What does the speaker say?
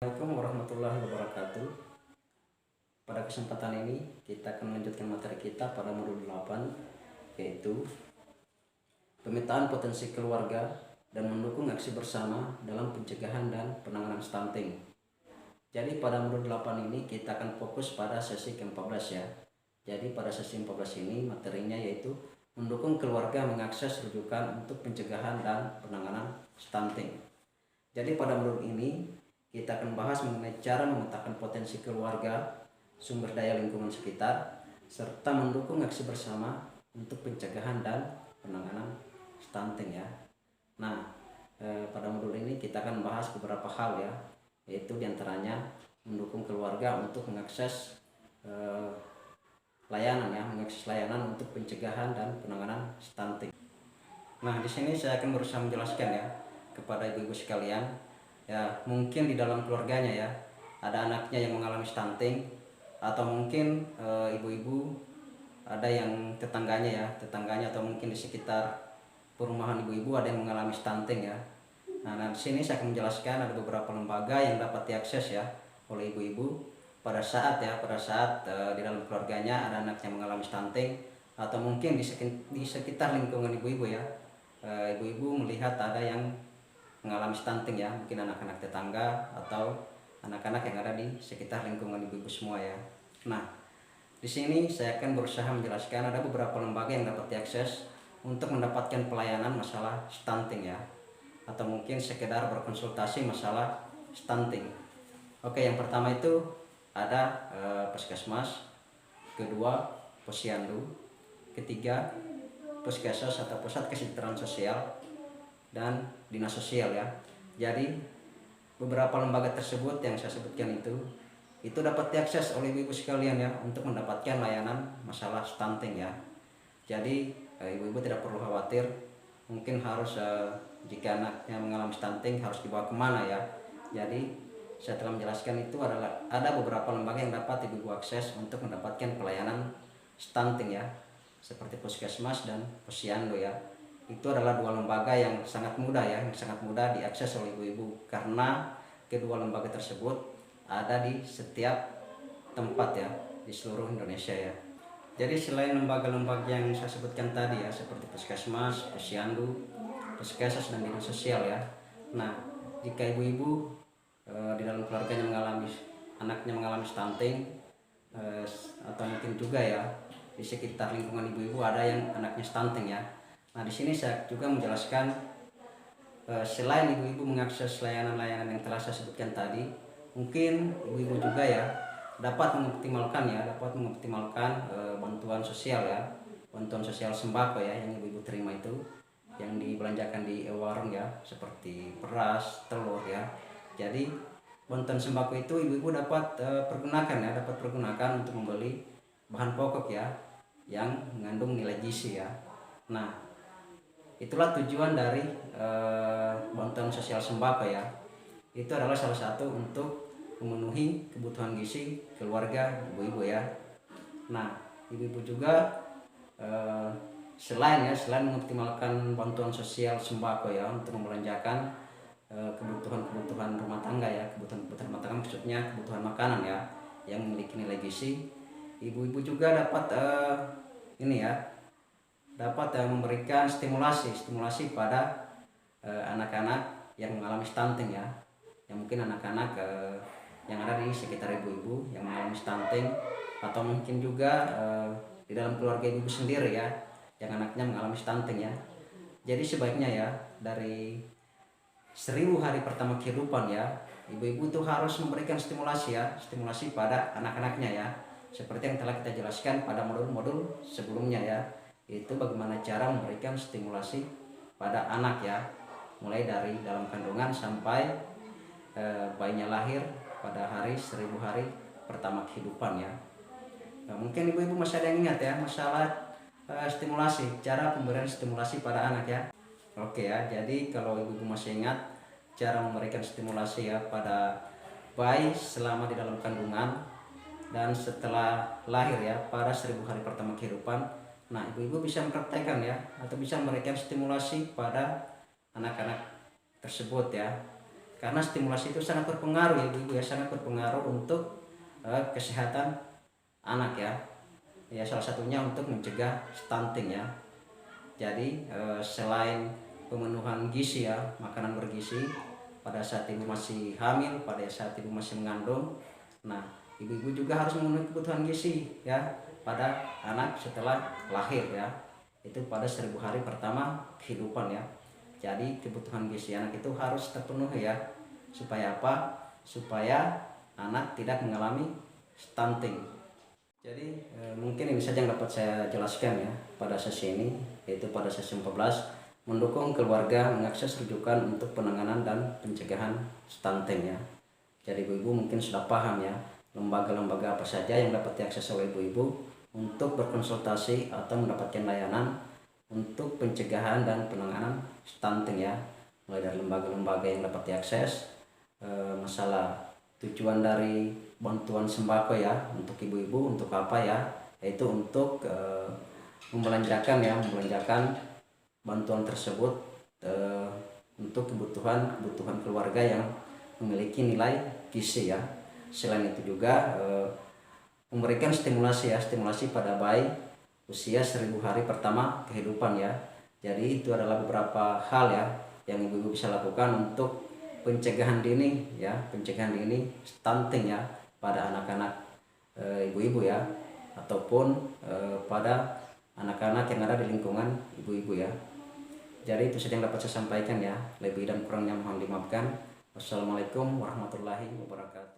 Assalamualaikum warahmatullahi wabarakatuh. Pada kesempatan ini kita akan melanjutkan materi kita pada modul 8, yaitu pemetaan potensi keluarga dan mendukung aksi bersama dalam pencegahan dan penanganan stunting. Jadi pada modul 8 ini kita akan fokus pada sesi ke-14 ya. Jadi pada sesi 14 ini materinya yaitu mendukung keluarga mengakses rujukan untuk pencegahan dan penanganan stunting. Jadi pada modul ini kita akan bahas mengenai cara memetakan potensi keluarga, sumber daya lingkungan sekitar, serta mendukung aksi bersama untuk pencegahan dan penanganan stunting ya. Nah, pada modul ini kita akan bahas beberapa hal ya, yaitu diantaranya mendukung keluarga untuk mengakses mengakses layanan untuk pencegahan dan penanganan stunting. Nah, di sini saya akan berusaha menjelaskan ya kepada ibu-ibu sekalian. Ya, mungkin di dalam keluarganya ya ada anaknya yang mengalami stunting, atau mungkin ibu-ibu ada yang tetangganya atau mungkin di sekitar perumahan ibu-ibu ada yang mengalami stunting ya. Nah, di sini saya akan menjelaskan ada beberapa lembaga yang dapat diakses ya oleh ibu-ibu pada saat di dalam keluarganya ada anak yang mengalami stunting, atau mungkin di sekitar lingkungan ibu-ibu ya. Ibu-ibu melihat ada yang mengalami stunting ya, mungkin anak-anak tetangga atau anak-anak yang ada di sekitar lingkungan ibu-ibu semua ya. Nah, di sini saya akan berusaha menjelaskan ada beberapa lembaga yang dapat diakses untuk mendapatkan pelayanan masalah stunting ya, atau mungkin sekedar berkonsultasi masalah stunting. Oke, yang pertama itu ada puskesmas, kedua posyandu, ketiga puskesmas atau pusat kesejahteraan sosial, dan dinas sosial ya. Jadi beberapa lembaga tersebut yang saya sebutkan itu dapat diakses oleh ibu-ibu sekalian ya untuk mendapatkan layanan masalah stunting ya. Jadi ibu-ibu tidak perlu khawatir mungkin harus jika anaknya mengalami stunting harus dibawa kemana ya. Jadi saya telah menjelaskan itu ada beberapa lembaga yang dapat ibu-ibu akses untuk mendapatkan pelayanan stunting ya, seperti puskesmas dan posyandu ya. Itu adalah dua lembaga yang sangat mudah diakses oleh ibu-ibu, karena kedua lembaga tersebut ada di setiap tempat ya di seluruh Indonesia ya. Jadi selain lembaga-lembaga yang saya sebutkan tadi ya, seperti puskesmas, posyandu, puskesmas, dan dinas sosial ya. Nah, jika ibu-ibu di dalam keluarganya anaknya mengalami stunting, atau mungkin juga ya di sekitar lingkungan ibu-ibu ada yang anaknya stunting ya. Nah, di sini saya juga menjelaskan selain ibu-ibu mengakses layanan-layanan yang telah saya sebutkan tadi, mungkin ibu-ibu juga ya dapat mengoptimalkan bantuan sosial ya, bantuan sosial sembako ya yang ibu-ibu terima itu yang dibelanjakan di warung ya, seperti beras, telur ya. Jadi bantuan sembako itu ibu-ibu dapat pergunakan untuk membeli bahan pokok ya yang mengandung nilai gizi ya. Nah, itulah tujuan dari bantuan sosial sembako ya. Itu adalah salah satu untuk memenuhi kebutuhan gizi keluarga ibu-ibu ya. Nah, ibu-ibu juga selain mengoptimalkan bantuan sosial sembako ya untuk membelanjakan kebutuhan rumah tangga ya, kebutuhan rumah tangga maksudnya kebutuhan makanan ya yang memiliki nilai gizi, ibu-ibu juga dapat memberikan stimulasi pada anak-anak yang mengalami stunting ya, yang mungkin anak-anak yang ada di sekitar ibu-ibu yang mengalami stunting, atau mungkin juga di dalam keluarga ibu sendiri ya yang anaknya mengalami stunting ya. Jadi sebaiknya ya dari 1000 hari pertama kehidupan ya, ibu-ibu tuh harus memberikan stimulasi pada anak-anaknya ya, seperti yang telah kita jelaskan pada modul-modul sebelumnya ya. Itu bagaimana cara memberikan stimulasi pada anak ya, mulai dari dalam kandungan sampai bayinya lahir pada hari 1000 hari pertama kehidupan ya. Nah, mungkin ibu-ibu masih ada yang ingat ya masalah cara pemberian stimulasi pada anak ya. Oke ya, jadi kalau ibu-ibu masih ingat cara memberikan stimulasi ya pada bayi selama di dalam kandungan dan setelah lahir ya pada 1000 hari pertama kehidupan. Nah, ibu-ibu bisa mempraktekkan ya atau bisa memberikan stimulasi pada anak-anak tersebut ya. karena stimulasi itu sangat berpengaruh ya ibu-ibu ya, sangat berpengaruh untuk kesehatan anak ya. Ya salah satunya untuk mencegah stunting ya. Jadi selain pemenuhan gizi ya, makanan bergizi pada saat ibu masih hamil, pada saat ibu masih mengandung, nah ibu-ibu juga harus memenuhi kebutuhan gizi ya pada anak setelah lahir ya, itu pada 1000 hari pertama kehidupan ya. Jadi kebutuhan gizi anak itu harus terpenuhi ya, supaya apa? Supaya anak tidak mengalami stunting. Jadi mungkin ini saja yang dapat saya jelaskan ya pada sesi ini, yaitu pada sesi 14, mendukung keluarga mengakses rujukan untuk penanganan dan pencegahan stunting ya. Jadi ibu-ibu mungkin sudah paham ya lembaga-lembaga apa saja yang dapat diakses oleh ibu-ibu untuk berkonsultasi atau mendapatkan layanan untuk pencegahan dan penanganan stunting ya. Mulai dari lembaga-lembaga yang dapat diakses, masalah tujuan dari bantuan sembako ya untuk ibu-ibu untuk apa ya, yaitu untuk membelanjakan bantuan tersebut untuk kebutuhan keluarga yang memiliki nilai gizi ya. Selain itu juga memberikan stimulasi pada bayi usia 1000 hari pertama kehidupan ya. Jadi itu adalah beberapa hal ya yang ibu-ibu bisa lakukan untuk pencegahan dini ya, pencegahan dini stunting ya pada anak-anak ibu-ibu ya, ataupun pada anak-anak yang ada di lingkungan ibu-ibu ya. Jadi itu saja yang dapat saya sampaikan ya, lebih dan kurangnya mohon dimaafkan. Wassalamualaikum warahmatullahi wabarakatuh.